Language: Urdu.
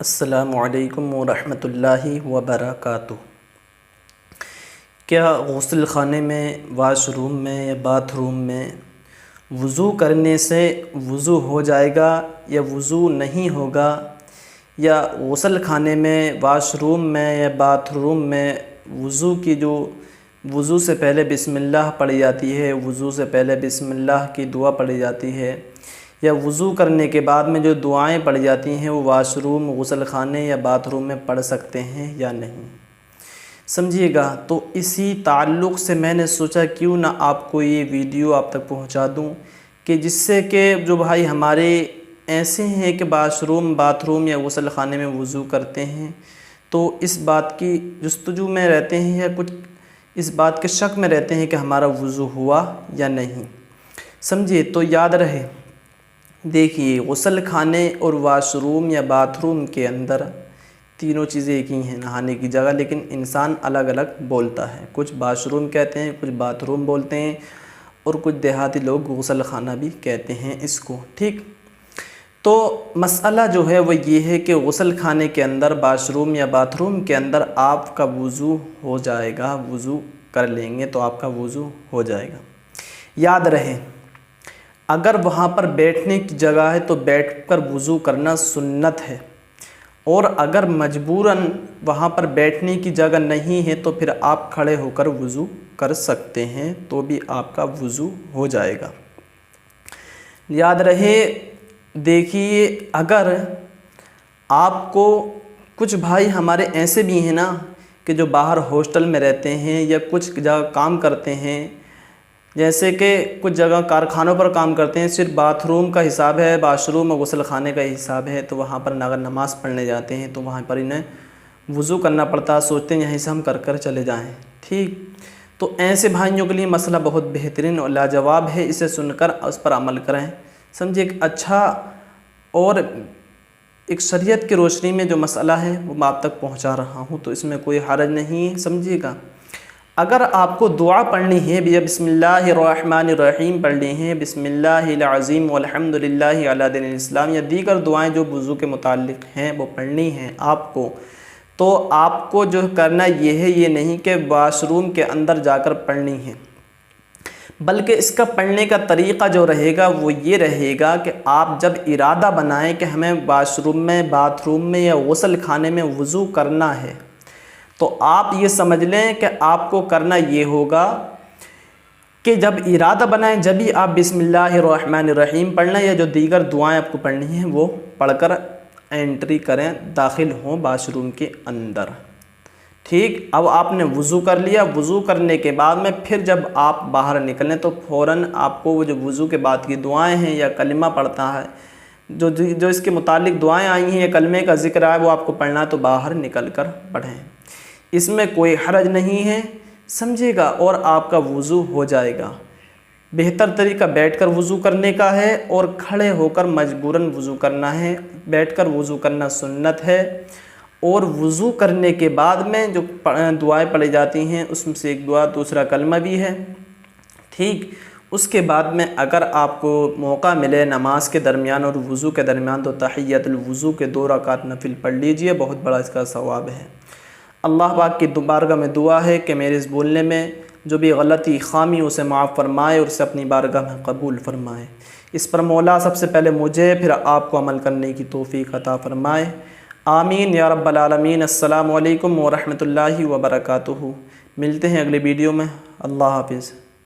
السلام علیکم ورحمۃ اللہ وبرکاتہ۔ کیا غسل خانے میں، واش روم میں یا باتھ روم میں وضو کرنے سے وضو ہو جائے گا یا وضو نہیں ہوگا، یا غسل خانے میں، واش روم میں یا باتھ روم میں وضو سے پہلے بسم اللہ پڑھی جاتی ہے، وضو سے پہلے بسم اللہ کی دعا پڑھی جاتی ہے، یا وضو کرنے کے بعد میں جو دعائیں پڑھی جاتی ہیں وہ واش روم، غسل خانے یا باتھ روم میں پڑھ سکتے ہیں یا نہیں، سمجھیے گا۔ تو اسی تعلق سے میں نے سوچا کیوں نہ آپ کو یہ ویڈیو آپ تک پہنچا دوں، کہ جس سے کہ جو بھائی ہمارے ایسے ہیں کہ واش روم، باتھ روم یا غسل خانے میں وضو کرتے ہیں، تو اس بات کی جستجو میں رہتے ہیں یا کچھ اس بات کے شک میں رہتے ہیں کہ ہمارا وضو ہوا یا نہیں، سمجھیے۔ تو یاد رہے، دیکھیے غسل خانے اور واش روم یا باتھ روم کے اندر تینوں چیزیں ایک ہی ہیں، نہانے کی جگہ، لیکن انسان الگ الگ بولتا ہے، کچھ واش روم کہتے ہیں، کچھ باتھ روم بولتے ہیں، اور کچھ دیہاتی لوگ غسل خانہ بھی کہتے ہیں اس کو، ٹھیک۔ تو مسئلہ جو ہے وہ یہ ہے کہ غسل خانے کے اندر، واش روم یا باتھ روم کے اندر آپ کا وضو ہو جائے گا، وضو کر لیں گے تو آپ کا وضو ہو جائے گا۔ یاد رہے، اگر وہاں پر بیٹھنے کی جگہ ہے تو بیٹھ کر وضو کرنا سنت ہے، اور اگر مجبوراً وہاں پر بیٹھنے کی جگہ نہیں ہے تو پھر آپ کھڑے ہو کر وضو کر سکتے ہیں، تو بھی آپ کا وضو ہو جائے گا۔ یاد رہے، دیکھیے اگر آپ کو، کچھ بھائی ہمارے ایسے بھی ہیں نا کہ جو باہر ہاسٹل میں رہتے ہیں یا کچھ جگہ کام کرتے ہیں، جیسے کہ کچھ جگہ کارخانوں پر کام کرتے ہیں، صرف باتھ روم کا حساب ہے، واش روم اور غسل خانے کا حساب ہے، تو وہاں پر اگر نماز پڑھنے جاتے ہیں تو وہاں پر انہیں وضو کرنا پڑتا ہے، سوچتے ہیں یہیں سے ہم کر چلے جائیں، ٹھیک۔ تو ایسے بھائیوں کے لیے مسئلہ بہت بہترین اور لاجواب ہے، اسے سن کر اس پر عمل کریں، سمجھے۔ ایک اچھا اور ایک شریعت کی روشنی میں جو مسئلہ ہے وہ میں آپ تک پہنچا رہا ہوں، تو اس میں کوئی حرج نہیں ہے، سمجھیے گا۔ اگر آپ کو دعا پڑھنی ہے، بسم اللہ الرحمن الرحیم پڑھنی ہے، بسم اللہ العظیم والحمد للہ علی دین الاسلام، یا دیگر دعائیں جو وضو کے متعلق ہیں وہ پڑھنی ہیں آپ کو، تو آپ کو جو کرنا یہ ہے، یہ نہیں کہ واش روم کے اندر جا کر پڑھنی ہے، بلکہ اس کا پڑھنے کا طریقہ جو رہے گا وہ یہ رہے گا کہ آپ جب ارادہ بنائیں کہ ہمیں واش روم میں، باتھ روم میں یا غسل خانے میں وضو کرنا ہے، تو آپ یہ سمجھ لیں کہ آپ کو کرنا یہ ہوگا کہ جب ارادہ بنائیں جبھی آپ بسم اللہ الرحمن الرحیم پڑھنا، یا جو دیگر دعائیں آپ کو پڑھنی ہیں وہ پڑھ کر انٹری کریں، داخل ہوں واش روم کے اندر، ٹھیک۔ اب آپ نے وضو کر لیا، وضو کرنے کے بعد میں پھر جب آپ باہر نکلیں تو فوراً آپ کو وہ جو وضو کے بعد کی دعائیں ہیں یا کلمہ پڑھتا ہے، جو اس کے متعلق دعائیں آئی ہیں یا کلمے کا ذکر آیا وہ آپ کو پڑھنا ہے، تو باہر نکل کر پڑھیں، اس میں کوئی حرج نہیں ہے، سمجھے گا، اور آپ کا وضو ہو جائے گا۔ بہتر طریقہ بیٹھ کر وضو کرنے کا ہے، اور کھڑے ہو کر مجبوراً وضو کرنا ہے، بیٹھ کر وضو کرنا سنت ہے، اور وضو کرنے کے بعد میں جو دعائیں پڑھی جاتی ہیں اس میں سے ایک دعا، دوسرا کلمہ بھی ہے، ٹھیک۔ اس کے بعد میں اگر آپ کو موقع ملے نماز کے درمیان اور وضو کے درمیان تو تحیۃ الوضو کے 2 رکعت نفل پڑھ لیجئے، بہت بڑا اس کا ثواب ہے۔ اللہ پاک کی بارگاہ میں دعا ہے کہ میرے اس بولنے میں جو بھی غلطی، خامی، اسے معاف فرمائے اور اسے اپنی بارگاہ میں قبول فرمائے۔ اس پر مولا سب سے پہلے مجھے، پھر آپ کو عمل کرنے کی توفیق عطا فرمائے، آمین یا رب العالمین۔ السلام علیکم ورحمۃ اللہ وبرکاتہ۔ ملتے ہیں اگلے ویڈیو میں، اللہ حافظ۔